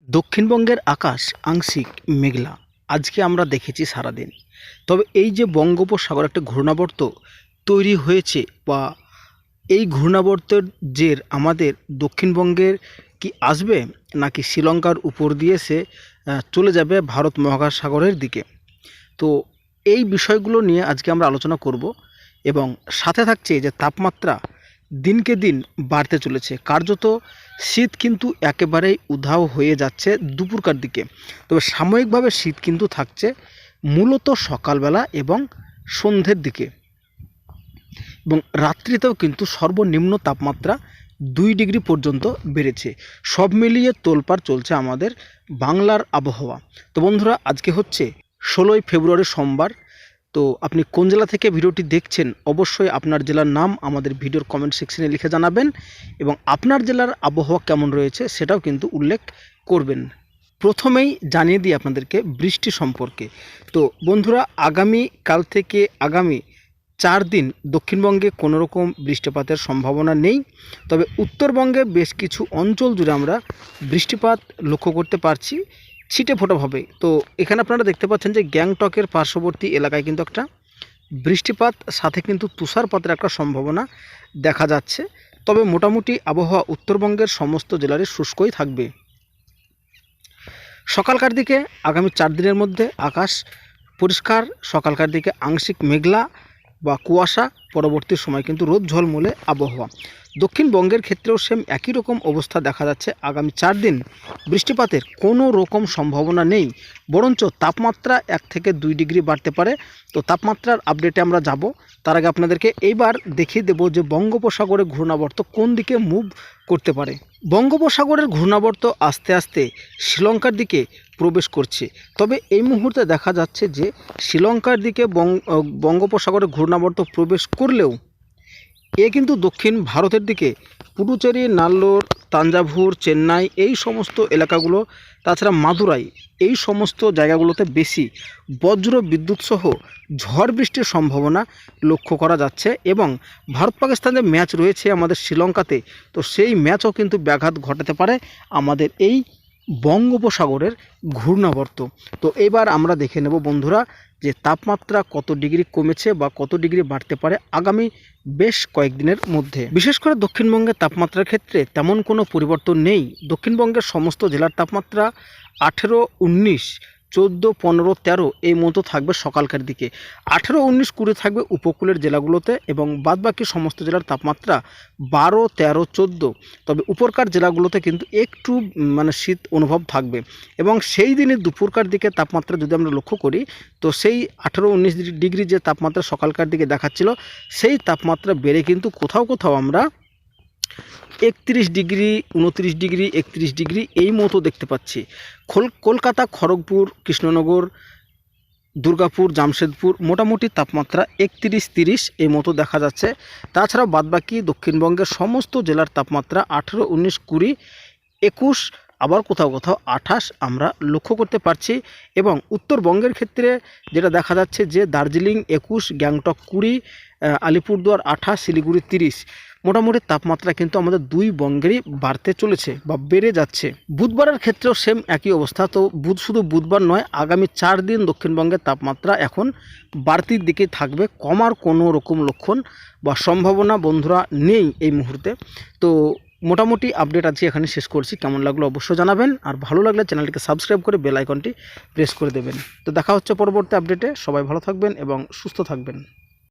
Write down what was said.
দক্ষিণবঙ্গের আকাশ আংশিক মেঘলা আজকে আমরা দেখেছি সারাদিন। তবে এই যে বঙ্গোপসাগর একটা ঘূর্ণাবর্ত তৈরি হয়েছে বা এই ঘূর্ণাবর্তের জের আমাদের দক্ষিণবঙ্গের কি আসবে নাকি শ্রীলঙ্কার উপর দিয়ে সে চলে যাবে ভারত মহাসাগরের দিকে। তো এই বিষয়গুলো নিয়ে আজকে আমরা আলোচনা করব এবং সাথে থাকছে যে তাপমাত্রা দিনকে দিন বাড়তে চলেছে, কার্যত শীত কিন্তু একেবারেই উধাও হয়ে যাচ্ছে দুপুরকার দিকে। তবে সাময়িকভাবে শীত কিন্তু থাকছে মূলত সকালবেলা এবং সন্ধ্যের দিকে, এবং রাত্রিতেও কিন্তু সর্বনিম্ন তাপমাত্রা 2 ডিগ্রি পর্যন্ত বেড়েছে। সব মিলিয়ে তোলপাড় চলছে আমাদের বাংলার আবহাওয়া। তো বন্ধুরা, আজকে হচ্ছে 16ই ফেব্রুয়ারি সোমবার। তো আপনি কোন জেলা থেকে ভিডিওটি দেখছেন অবশ্যই আপনার জেলার নাম আমাদের ভিডিওর কমেন্ট সেকশনে লিখে জানাবেন এবং আপনার জেলার আবহাওয়া কেমন রয়েছে সেটাও কিন্তু উল্লেখ করবেন। প্রথমেই জানিয়ে দিই আপনাদেরকে বৃষ্টি সম্পর্কে। তো বন্ধুরা, কাল থেকে আগামী 4 দিন দক্ষিণবঙ্গে কোনো রকম বৃষ্টিপাতের সম্ভাবনা নেই। তবে উত্তরবঙ্গে বেশ কিছু অঞ্চল জুড়ে আমরা বৃষ্টিপাত লক্ষ্য করতে পারছি ছিটে ফোটাভাবে। তো এখানে আপনারা দেখতে পাচ্ছেন যে গ্যাংটকের পার্শ্ববর্তী এলাকায় কিন্তু একটা বৃষ্টিপাত, সাথে কিন্তু তুষারপাতের একটা সম্ভাবনা দেখা যাচ্ছে। তবে মোটামুটি আবহাওয়া উত্তরবঙ্গের সমস্ত জেলারই শুষ্কই থাকবে। সকালকার দিকে আগামী 4 দিনের মধ্যে আকাশ পরিষ্কার, সকালকার দিকে আংশিক মেঘলা বা কুয়াশা, পরবর্তী সময় কিন্তু রোদ ঝলমলে আবহাওয়া। দক্ষিণবঙ্গের ক্ষেত্রেও সেম একই রকম অবস্থা দেখা যাচ্ছে। আগামী 4 দিন বৃষ্টিপাতের কোনো রকম সম্ভাবনা নেই, বরঞ্চ তাপমাত্রা 1 থেকে 2 ডিগ্রি বাড়তে পারে। তো তাপমাত্রার আপডেটে আমরা যাব, তার আগে আপনাদেরকে এইবার দেখিয়ে দেব যে বঙ্গোপসাগরে ঘূর্ণাবর্ত কোন দিকে মুভ করতে পারে। বঙ্গোপসাগরের ঘূর্ণাবর্ত আস্তে আস্তে শ্রীলঙ্কার দিকে প্রবেশ করছে। তবে এই মুহূর্তে দেখা যাচ্ছে যে শ্রীলঙ্কার দিকে বঙ্গোপসাগরে ঘূর্ণাবর্ত প্রবেশ করলেও এ কিন্তু দক্ষিণ ভারতের দিকে পুডুচেরি, নাল্লোর, তাঞ্জাভুর, চেন্নাই এই সমস্ত এলাকাগুলো, তাছাড়া মাদুরাই, এই সমস্ত জায়গাগুলোতে বেশি বজ্র বিদ্যুৎ সহ ঝড় বৃষ্টির সম্ভাবনা লক্ষ্য করা যাচ্ছে। এবং ভারত পাকিস্তানের ম্যাচ রয়েছে আমাদের শ্রীলঙ্কাতে, তো সেই ম্যাচও কিন্তু ব্যাঘাত ঘটাতে পারে আমাদের এই বঙ্গোপসাগরের ঘূর্ণাবর্ত। তো এবার আমরা দেখে নেব বন্ধুরা যে তাপমাত্রা কত ডিগ্রি কমেছে বা কত ডিগ্রি বাড়তে পারে আগামী বেশ কয়েকদিনের মধ্যে। বিশেষ করে দক্ষিণবঙ্গের তাপমাত্রার ক্ষেত্রে তেমন কোনো পরিবর্তন নেই। দক্ষিণবঙ্গের সমস্ত জেলার তাপমাত্রা 18, 19, 14, 15, 13 এই মতো থাকবে সকালকার দিকে। 18, 19, 20 থাকবে উপকূলের জেলাগুলোতে এবং বাদবাকি সমস্ত জেলার তাপমাত্রা 12, 13, 14। তবে উপরকার জেলাগুলোতে কিন্তু একটু শীত অনুভব থাকবে। এবং সেই দিনের দুপুরকার দিকে তাপমাত্রা যদি আমরা লক্ষ্য করি, তো সেই 18, 19 ডিগ্রি যে তাপমাত্রা সকালকার দিকে দেখাচ্ছিল, সেই তাপমাত্রা বেড়ে কিন্তু কোথাও কোথাও আমরা 31 ডিগ্রি, 29 ডিগ্রি, 31 ডিগ্রি এই মতো দেখতে পাচ্ছি। কলকাতা, খড়গপুর, কৃষ্ণনগর, দুর্গাপুর, জামশেদপুর মোটামুটি তাপমাত্রা 31, 30 এই মতো দেখা যাচ্ছে। তাছাড়া বাদবাকি দক্ষিণবঙ্গের সমস্ত জেলার তাপমাত্রা 18, 19, 20, 21, আবার কোথাও কোথাও 28 আমরা লক্ষ্য করতে পারছি। এবং উত্তরবঙ্গের ক্ষেত্রে যেটা দেখা যাচ্ছে যে দার্জিলিং 21, গ্যাংটক 20, আলিপুরদুয়ার 28, শিলিগুড়ি 30। মোটামুটি তাপমাত্রা কিন্তু আমাদের দুই বঙ্গেরই বাড়তে চলেছে বা বেড়ে যাচ্ছে। বুধবারের ক্ষেত্রেও সেম একই অবস্থা। তো শুধু বুধবার নয়, আগামী 4 দিন দক্ষিণবঙ্গের তাপমাত্রা এখন বাড়তির দিকে থাকবে, কমার কোনো রকম লক্ষণ বা সম্ভাবনা বন্ধুরা নেই এই মুহূর্তে। তো মোটামুটি আপডেট আজকে এখানে শেষ করছি। কেমন লাগলো অবশ্যই জানাবেন, আর ভালো লাগলে চ্যানেলটিকে সাবস্ক্রাইব করে বেল আইকনটি প্রেস করে দেবেন। তো দেখা হচ্ছে পরবর্তী আপডেটে। সবাই ভালো থাকবেন এবং সুস্থ থাকবেন।